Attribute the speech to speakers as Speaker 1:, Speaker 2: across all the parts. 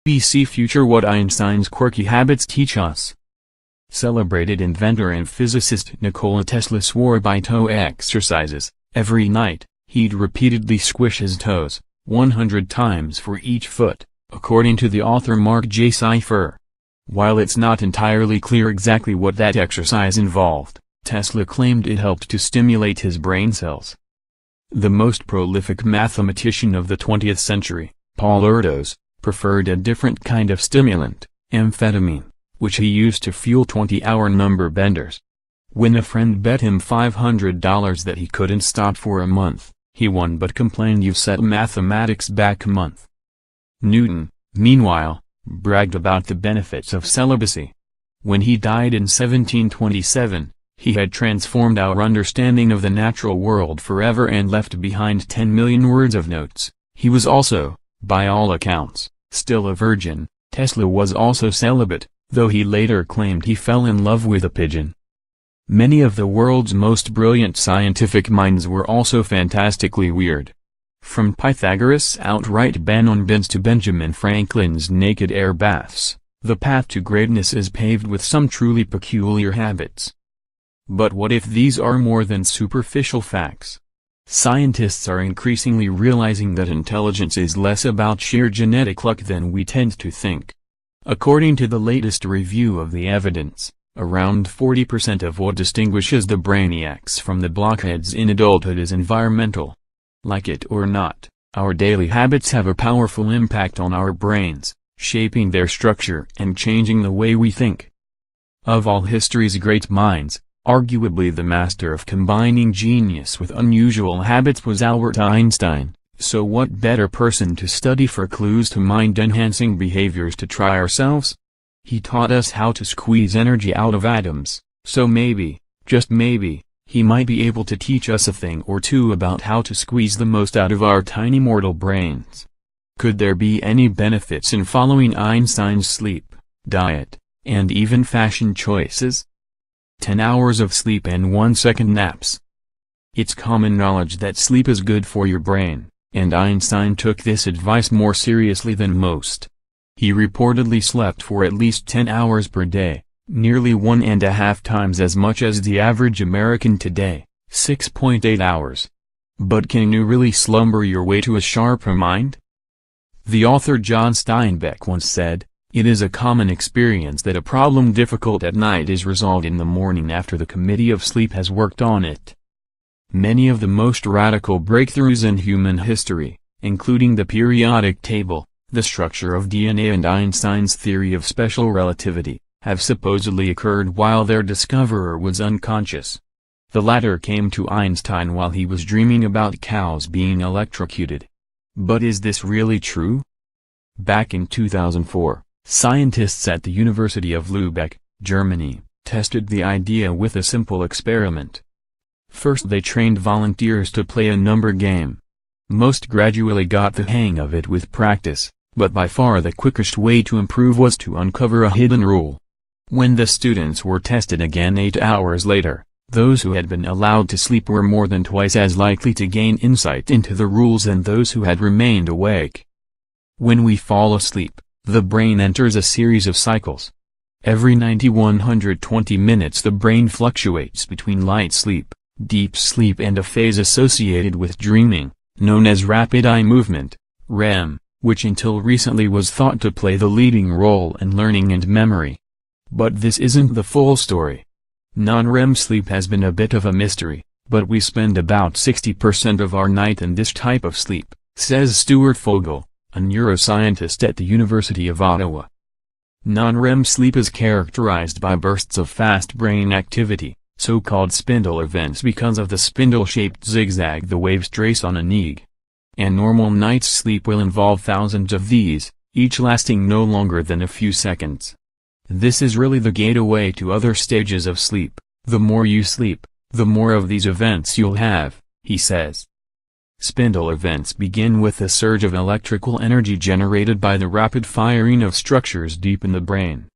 Speaker 1: BBC Future: What Einstein's Quirky Habits Teach Us. Celebrated inventor and physicist Nikola Tesla swore by toe exercises. Every night, he'd repeatedly squish his toes, 100 times for each foot, according to the author Mark J. Cypher. While it's not entirely clear exactly what that exercise involved, Tesla claimed it helped to stimulate his brain cells. The most prolific mathematician of the 20th century, Paul REUTERS, preferred a different kind of stimulant, amphetamine, which he used to fuel 20-hour number benders. When a friend bet him $500 that he couldn't stop for a month, he won but complained, "You set mathematics back a month." Newton, meanwhile, bragged about the benefits of celibacy. When he died in 1727, he had transformed our understanding of the natural world forever and left behind 10 million words of notes. He was also, by all accounts, still a virgin. Tesla was also celibate, though he later claimed he fell in love with a pigeon. Many of the world's most brilliant scientific minds were also fantastically weird. From Pythagoras' outright ban on bins to Benjamin Franklin's naked air baths, the path to greatness is paved with some truly peculiar habits. But what if these are more than superficial facts? Scientists are increasingly realizing that intelligence is less about sheer genetic luck than we tend to think. According to the latest review of the evidence, around 40% of what distinguishes the brainiacs from the blockheads in adulthood is environmental. Like it or not, our daily habits have a powerful impact on our brains, shaping their structure and changing the way we think. Of all history's great minds, arguably the master of combining genius with unusual habits was Albert Einstein, so what better person to study for clues to mind-enhancing behaviors to try ourselves? He taught us how to squeeze energy out of atoms, so maybe, just maybe, he might be able to teach us a thing or two about how to squeeze the most out of our tiny mortal brains. Could there be any benefits in following Einstein's sleep, diet, and even fashion choices? 10 hours of sleep and 1-second naps. It's common knowledge that sleep is good for your brain, and Einstein took this advice more seriously than most. He reportedly slept for at least 10 hours per day, nearly 1.5 times as much as the average American today, 6.8 hours. But can you really slumber your way to a sharper mind? The author John Steinbeck once said, "It is a common experience that a problem difficult at night is resolved in the morning after the committee of sleep has worked on it." Many of the most radical breakthroughs in human history, including the periodic table, the structure of DNA and Einstein's theory of special relativity, have supposedly occurred while their discoverer was unconscious. The latter came to Einstein while he was dreaming about cows being electrocuted. But is this really true? Back in 2004, scientists at the University of Lübeck, Germany, tested the idea with a simple experiment. First they trained volunteers to play a number game. Most gradually got the hang of it with practice, but by far the quickest way to improve was to uncover a hidden rule. When the students were tested again 8 hours later, those who had been allowed to sleep were more than twice as likely to gain insight into the rules than those who had remained awake. When we fall asleep, the brain enters a series of cycles. Every 90–120 minutes the brain fluctuates between light sleep, deep sleep and a phase associated with dreaming, known as rapid eye movement, REM, which until recently was thought to play the leading role in learning and memory. But this isn't the full story. Non-REM sleep has been a bit of a mystery, but we spend about 60% of our night in this type of sleep, says Stuart Fogel, a neuroscientist at the University of Ottawa. Non-REM sleep is characterized by bursts of fast brain activity, so-called spindle events because of the spindle-shaped zigzag the waves trace on an EEG. And normal night's sleep will involve thousands of these, each lasting no longer than a few seconds. This is really the gateway to other stages of sleep. The more you sleep, the more of these events you'll have, he says. Spindle events begin with a surge of electrical energy generated by the rapid firing of structures deep in the brain.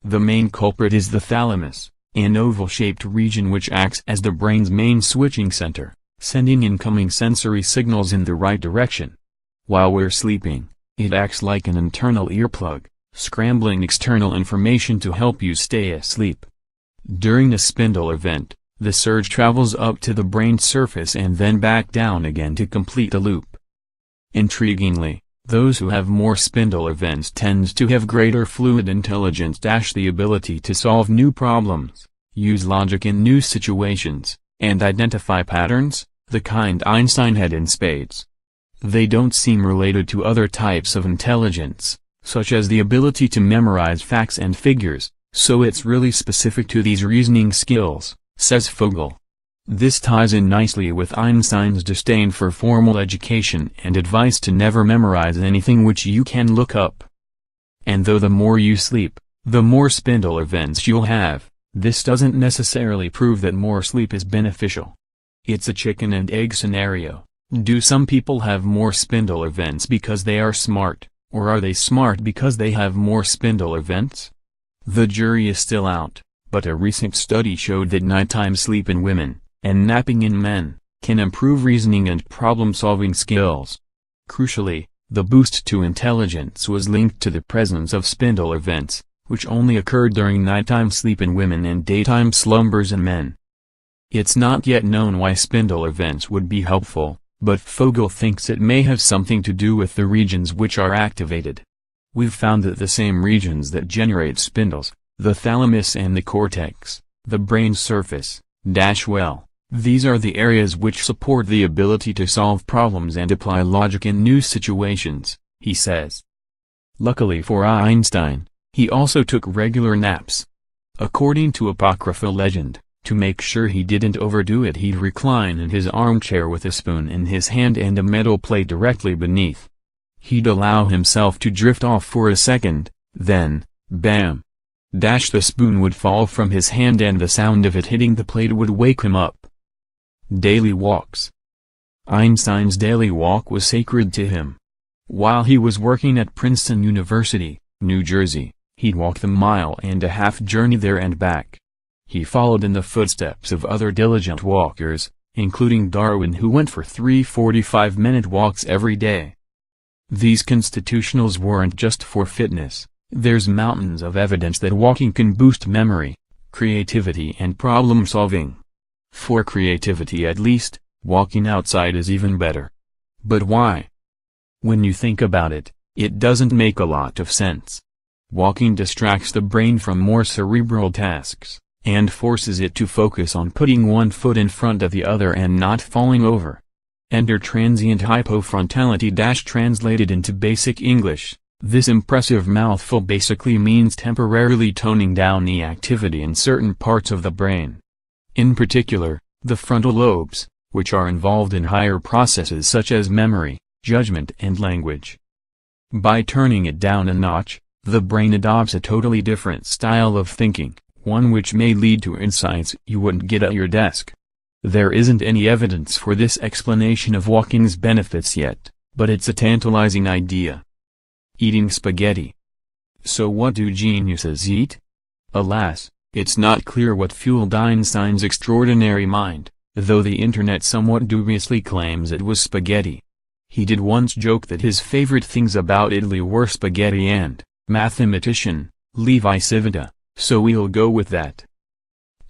Speaker 1: The main culprit is the thalamus, an oval-shaped region which acts as the brain's main switching center, sending incoming sensory signals in the right direction. While we're sleeping, It acts like an internal earplug, scrambling external information to help you stay asleep. During a spindle event, the surge travels up to the brain surface and then back down again to complete the loop. Intriguingly, those who have more spindle events tend to have greater fluid intelligence, the ability to solve new problems, use logic in new situations, and identify patterns, the kind Einstein had in spades. They don't seem related to other types of intelligence, such as the ability to memorize facts and figures, so it's really specific to these reasoning skills, says Fogel. This ties in nicely with Einstein's disdain for formal education and advice to never memorize anything which you can look up. And though the more you sleep, the more spindle events you'll have, this doesn't necessarily prove that more sleep is beneficial. It's a chicken and egg scenario. Do some people have more spindle events because they are smart, or are they smart because they have more spindle events? The jury is still out, but a recent study showed that nighttime sleep in women, and napping in men, can improve reasoning and problem-solving skills. Crucially, the boost to intelligence was linked to the presence of spindle events, which only occurred during nighttime sleep in women and daytime slumbers in men. It's not yet known why spindle events would be helpful, but Fogel thinks it may have something to do with the regions which are activated. We've found that the same regions that generate spindles, the thalamus and the cortex, the brain surface, these are the areas which support the ability to solve problems and apply logic in new situations, he says. Luckily for Einstein, he also took regular naps. According to apocryphal legend, to make sure he didn't overdo it, he'd recline in his armchair with a spoon in his hand and a metal plate directly beneath. He'd allow himself to drift off for a second, then, bam! The spoon would fall from his hand and the sound of it hitting the plate would wake him up. Daily walks. Einstein's daily walk was sacred to him. While he was working at Princeton University, New Jersey, he'd walk the mile-and-a-half journey there and back. He followed in the footsteps of other diligent walkers, including Darwin, who went for 3 45-minute walks every day. These constitutionals weren't just for fitness. There's mountains of evidence that walking can boost memory, creativity and problem-solving. For creativity at least, walking outside is even better. But why? When you think about it, it doesn't make a lot of sense. Walking distracts the brain from more cerebral tasks, and forces it to focus on putting one foot in front of the other and not falling over. Enter transient hypofrontality. Translated into basic English, this impressive mouthful basically means temporarily toning down the activity in certain parts of the brain. In particular, the frontal lobes, which are involved in higher processes such as memory, judgment and language. By turning it down a notch, the brain adopts a totally different style of thinking, one which may lead to insights you wouldn't get at your desk. There isn't any evidence for this explanation of walking's benefits yet, but it's a tantalizing idea. Eating spaghetti. So what do geniuses eat? Alas, it's not clear what fueled Einstein's extraordinary mind, though the internet somewhat dubiously claims it was spaghetti. He did once joke that his favorite things about Italy were spaghetti and mathematician, Levi Civita, so we'll go with that.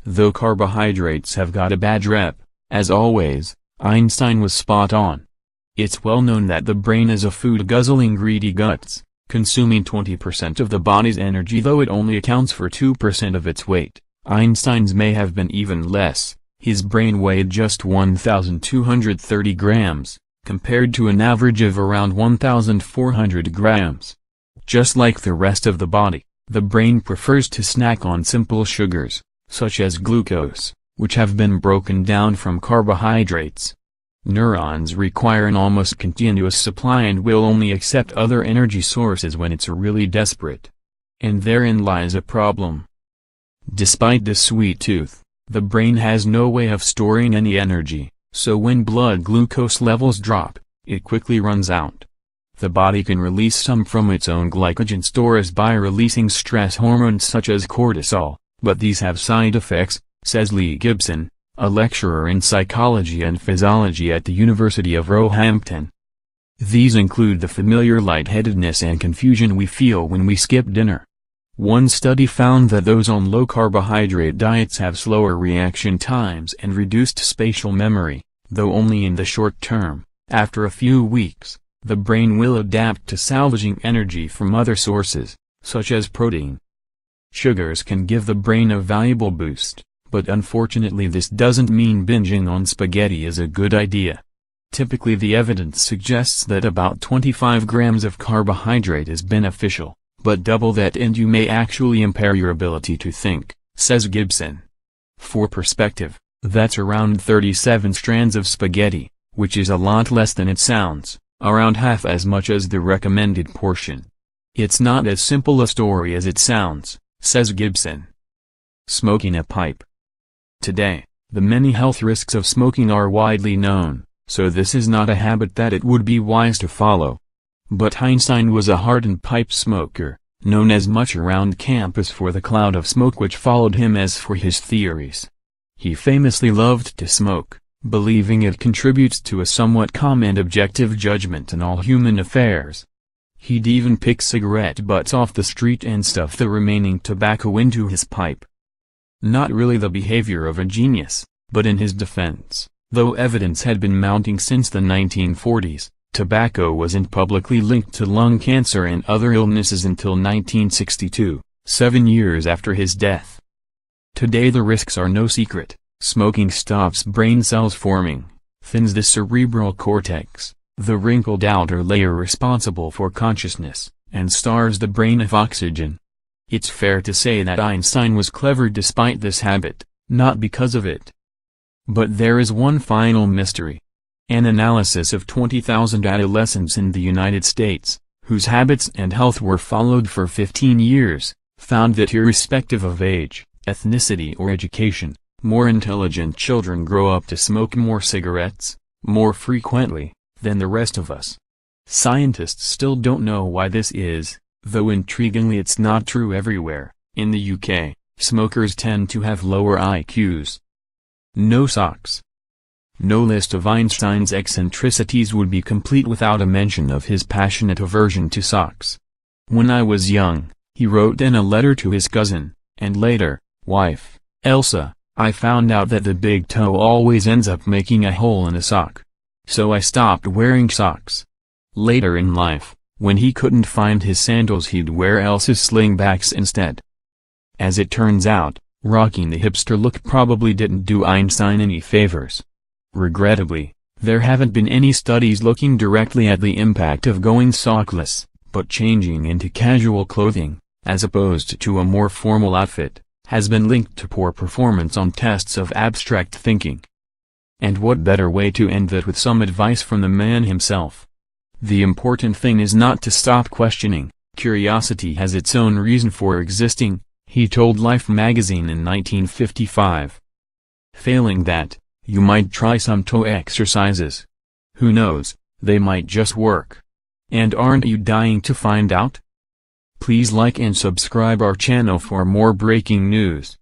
Speaker 1: Though carbohydrates have got a bad rep, as always, Einstein was spot on. It's well known that the brain is a food-guzzling greedy guts, consuming 20% of the body's energy, though it only accounts for 2% of its weight. Einstein's may have been even less. His brain weighed just 1,230 grams, compared to an average of around 1,400 grams. Just like the rest of the body, the brain prefers to snack on simple sugars, such as glucose, which have been broken down from carbohydrates. Neurons require an almost continuous supply and will only accept other energy sources when it's really desperate. And therein lies a problem. Despite this sweet tooth, the brain has no way of storing any energy, so when blood glucose levels drop, it quickly runs out. The body can release some from its own glycogen stores by releasing stress hormones such as cortisol, but these have side effects, says Lee Gibson, a lecturer in psychology and physiology at the University of Roehampton. These include the familiar lightheadedness and confusion we feel when we skip dinner. One study found that those on low-carbohydrate diets have slower reaction times and reduced spatial memory, though only in the short term. After a few weeks, the brain will adapt to salvaging energy from other sources, such as protein. Sugars can give the brain a valuable boost, but unfortunately this doesn't mean binging on spaghetti is a good idea. Typically the evidence suggests that about 25 grams of carbohydrate is beneficial, but double that and you may actually impair your ability to think, says Gibson. For perspective, that's around 37 strands of spaghetti, which is a lot less than it sounds, around half as much as the recommended portion. It's not as simple a story as it sounds, says Gibson. Smoking a pipe. Today, the many health risks of smoking are widely known, so this is not a habit that it would be wise to follow. But Einstein was a hardened pipe smoker, known as much around campus for the cloud of smoke which followed him as for his theories. He famously loved to smoke, believing it contributes to a somewhat calm and objective judgment in all human affairs. He'd even pick cigarette butts off the street and stuff the remaining tobacco into his pipe. Not really the behavior of a genius, but in his defense, though evidence had been mounting since the 1940s, tobacco wasn't publicly linked to lung cancer and other illnesses until 1962, 7 years after his death. Today the risks are no secret. Smoking stops brain cells forming, thins the cerebral cortex, the wrinkled outer layer responsible for consciousness, and starves the brain of oxygen. It's fair to say that Einstein was clever despite this habit, not because of it. But there is one final mystery. An analysis of 20,000 adolescents in the United States, whose habits and health were followed for 15 years, found that irrespective of age, ethnicity or education, more intelligent children grow up to smoke more cigarettes, more frequently, than the rest of us. Scientists still don't know why this is, though intriguingly it's not true everywhere. In the UK, smokers tend to have lower IQs. No socks. No list of Einstein's eccentricities would be complete without a mention of his passionate aversion to socks. When I was young, he wrote in a letter to his cousin, and later, wife, Elsa, I found out that the big toe always ends up making a hole in a sock. So I stopped wearing socks. Later in life, when he couldn't find his sandals he'd wear Elsa's slingbacks instead. As it turns out, rocking the hipster look probably didn't do Einstein any favors. Regrettably, there haven't been any studies looking directly at the impact of going sockless, but changing into casual clothing, as opposed to a more formal outfit, has been linked to poor performance on tests of abstract thinking. And what better way to end that with some advice from the man himself? The important thing is not to stop questioning. Curiosity has its own reason for existing, he told Life magazine in 1955. Failing that, you might try some toe exercises. Who knows, they might just work. And aren't you dying to find out? Please like and subscribe our channel for more breaking news.